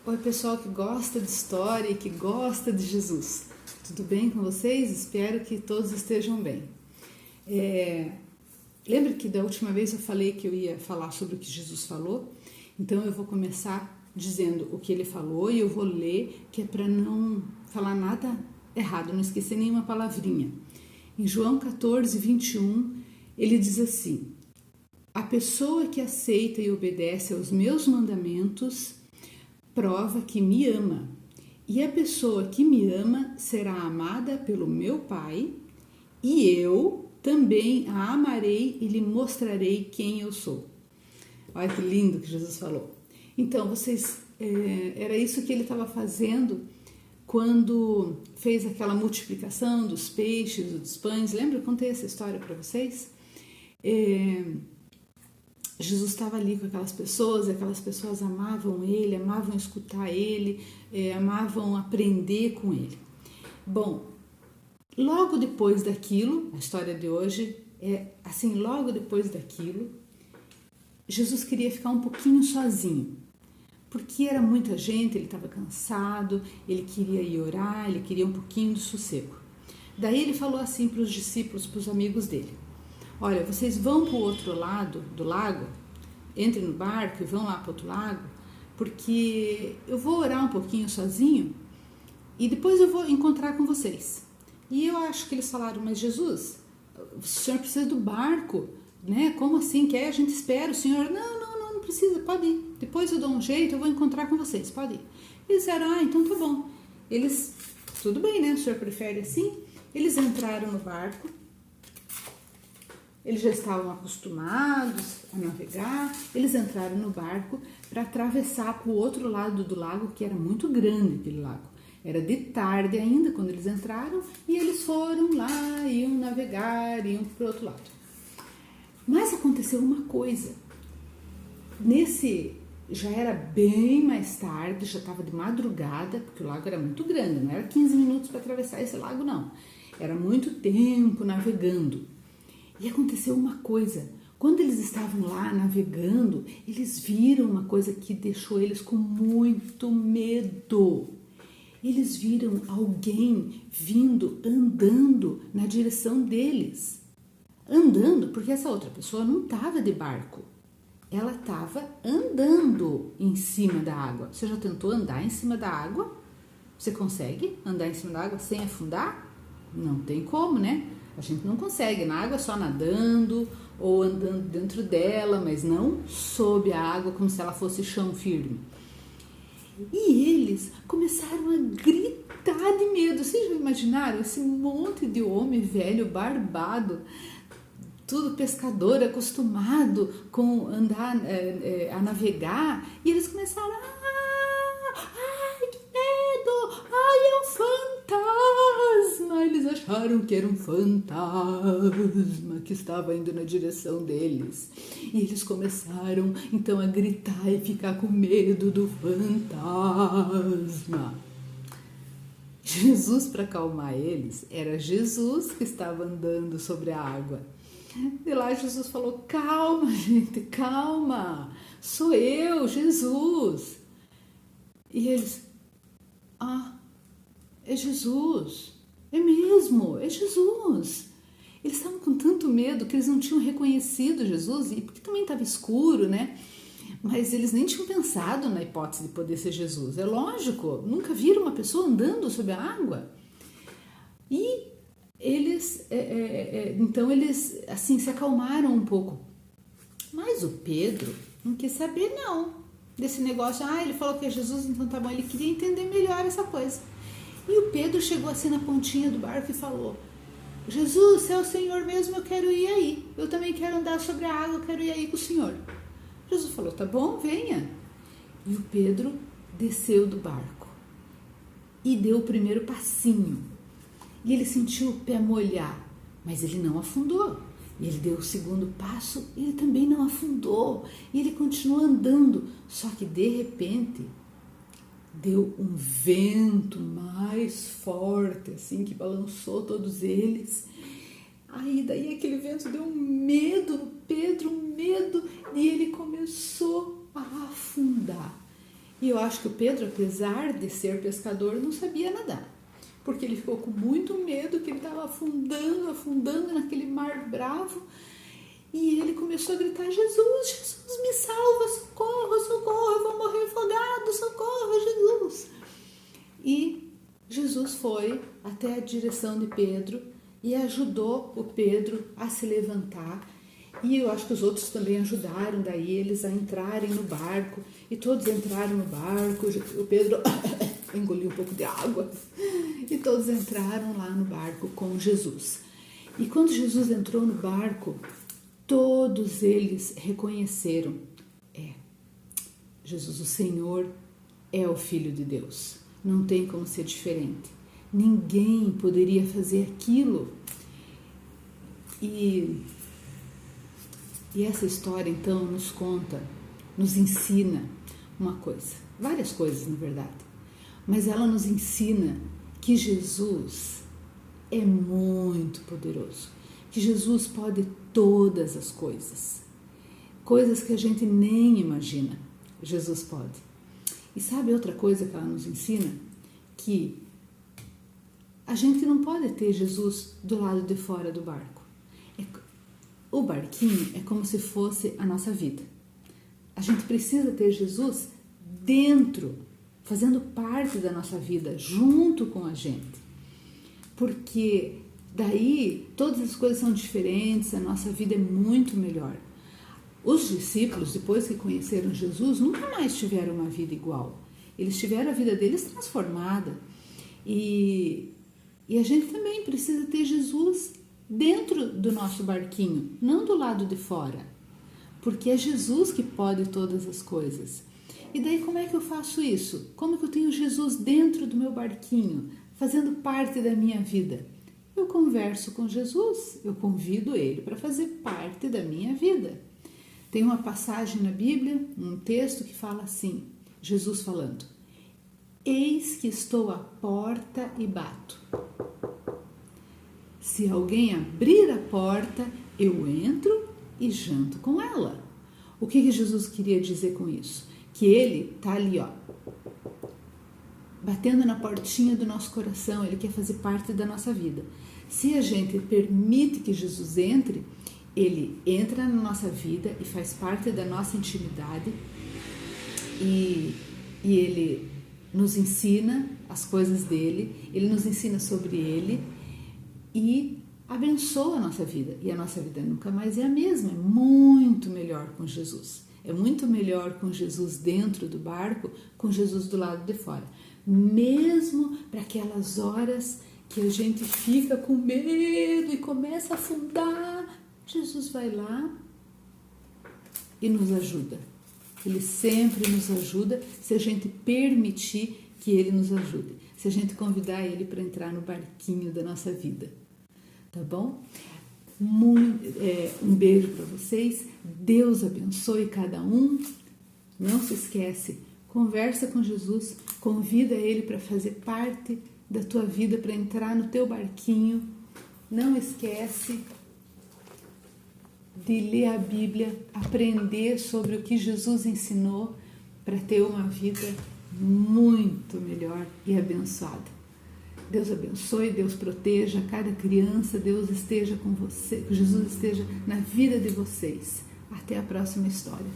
Oi, pessoal que gosta de história e que gosta de Jesus. Tudo bem com vocês? Espero que todos estejam bem. Lembra que da última vez eu falei que eu ia falar sobre o que Jesus falou? Então eu vou começar dizendo o que ele falou e eu vou ler, que é para não falar nada errado, não esquecer nenhuma palavrinha. Em João 14, 21, ele diz assim: a pessoa que aceita e obedece aos meus mandamentos prova que me ama, e a pessoa que me ama será amada pelo meu Pai, e eu também a amarei e lhe mostrarei quem eu sou. Olha que lindo que Jesus falou. Então, era isso que ele estava fazendo quando fez aquela multiplicação dos peixes, dos pães. Lembra? Eu contei essa história para vocês? Jesus estava ali com aquelas pessoas, e aquelas pessoas amavam ele, amavam escutar ele, amavam aprender com ele. Bom, logo depois daquilo, a história de hoje é assim, logo depois daquilo, Jesus queria ficar um pouquinho sozinho, porque era muita gente, ele estava cansado, ele queria ir orar, ele queria um pouquinho de sossego. Daí ele falou assim para os discípulos, para os amigos dele: olha, vocês vão para o outro lado do lago, entrem no barco e vão lá para o outro lago, porque eu vou orar um pouquinho sozinho e depois eu vou encontrar com vocês. E eu acho que eles falaram: mas Jesus, o senhor precisa do barco, né? Como assim? Quer? A gente espera o senhor? Não precisa, pode ir. Depois eu dou um jeito, eu vou encontrar com vocês, pode ir. Eles disseram: então tá bom. Eles, tudo bem, né? O senhor prefere assim? Eles entraram no barco. Eles já estavam acostumados a navegar, eles entraram no barco para atravessar para o outro lado do lago, que era muito grande aquele lago. Era de tarde ainda quando eles entraram e eles foram lá, iam navegar, iam para o outro lado. Mas aconteceu uma coisa. Já era bem mais tarde, já estava de madrugada, porque o lago era muito grande, não era 15 minutos para atravessar esse lago, não. Era muito tempo navegando. E aconteceu uma coisa: quando eles estavam lá navegando, eles viram uma coisa que deixou eles com muito medo. Eles viram alguém vindo, andando na direção deles. Andando, porque essa outra pessoa não estava de barco. Ela estava andando em cima da água. Você já tentou andar em cima da água? Você consegue andar em cima da água sem afundar? Não tem como, né? A gente não consegue, na água só nadando ou andando dentro dela, mas não sob a água como se ela fosse chão firme. E eles começaram a gritar de medo. Vocês já imaginaram esse monte de homem velho, barbado, tudo pescador, acostumado com andar, a navegar, e eles começaram: ai, que medo, ai, é um fantasma. Eles acharam que era um fantasma que estava indo na direção deles. E eles começaram então a gritar e ficar com medo do fantasma. Jesus, para acalmar eles, era Jesus que estava andando sobre a água. E lá Jesus falou: calma, gente, calma, sou eu, Jesus. E eles: é Jesus, é mesmo, é Jesus. Eles estavam com tanto medo que eles não tinham reconhecido Jesus, e porque também estava escuro, né? Mas eles nem tinham pensado na hipótese de poder ser Jesus. É lógico, nunca viram uma pessoa andando sobre a água. E eles, então eles assim se acalmaram um pouco. Mas o Pedro não quis saber não desse negócio. Ele falou que é Jesus, então tá bom. Ele queria entender melhor essa coisa. E o Pedro chegou assim na pontinha do barco e falou: Jesus, se é o Senhor mesmo, eu quero ir aí. Eu também quero andar sobre a água, eu quero ir aí com o Senhor. Jesus falou: tá bom, venha. E o Pedro desceu do barco e deu o primeiro passinho. E ele sentiu o pé molhar, mas ele não afundou. E ele deu o segundo passo e ele também não afundou. E ele continuou andando, só que de repente deu um vento mais forte, assim, que balançou todos eles. Daí aquele vento deu um medo no Pedro, e ele começou a afundar. E eu acho que o Pedro, apesar de ser pescador, não sabia nadar, porque ele ficou com muito medo, que ele estava afundando naquele mar bravo. E ele começou a gritar: Jesus, Jesus, me salva, socorro, socorro, eu vou morrer afogado, socorro, Jesus. E Jesus foi até a direção de Pedro e ajudou o Pedro a se levantar. E eu acho que os outros também ajudaram daí eles a entrarem no barco. E todos entraram no barco. O Pedro engoliu um pouco de água. E todos entraram lá no barco com Jesus. E quando Jesus entrou no barco, todos eles reconheceram: Jesus, o Senhor, é o Filho de Deus. Não tem como ser diferente. Ninguém poderia fazer aquilo. E essa história, então, nos conta, nos ensina uma coisa. Várias coisas, na verdade. Mas ela nos ensina que Jesus é muito poderoso. Que Jesus pode todas as coisas. Coisas que a gente nem imagina. Jesus pode. E sabe outra coisa que ela nos ensina? Que a gente não pode ter Jesus do lado de fora do barco. O barquinho é como se fosse a nossa vida. A gente precisa ter Jesus dentro, fazendo parte da nossa vida, junto com a gente. Porque daí todas as coisas são diferentes, a nossa vida é muito melhor. Os discípulos, depois que conheceram Jesus, nunca mais tiveram uma vida igual. Eles tiveram a vida deles transformada. E a gente também precisa ter Jesus dentro do nosso barquinho, não do lado de fora. Porque é Jesus que pode todas as coisas. E daí como é que eu faço isso? Como que eu tenho Jesus dentro do meu barquinho, fazendo parte da minha vida? Eu converso com Jesus, eu convido Ele para fazer parte da minha vida. Tem uma passagem na Bíblia, um texto que fala assim, Jesus falando: eis que estou à porta e bato. Se alguém abrir a porta, eu entro e janto com ela. O que Jesus queria dizer com isso? Que Ele está ali, batendo na portinha do nosso coração, Ele quer fazer parte da nossa vida. Se a gente permite que Jesus entre, Ele entra na nossa vida e faz parte da nossa intimidade e Ele nos ensina as coisas dEle, Ele nos ensina sobre Ele e abençoa a nossa vida. E a nossa vida nunca mais é a mesma, é muito melhor com Jesus. É muito melhor com Jesus dentro do barco, com Jesus do lado de fora. Mesmo para aquelas horas que a gente fica com medo e começa a afundar, Jesus vai lá e nos ajuda. Ele sempre nos ajuda se a gente permitir que Ele nos ajude. Se a gente convidar Ele para entrar no barquinho da nossa vida. Tá bom? Um beijo para vocês. Deus abençoe cada um. Não se esquece, conversa com Jesus, convida Ele para fazer parte da tua vida, para entrar no teu barquinho. Não esquece de ler a Bíblia, aprender sobre o que Jesus ensinou para ter uma vida muito melhor e abençoada. Deus abençoe, Deus proteja cada criança, Deus esteja com você, que Jesus esteja na vida de vocês. Até a próxima história.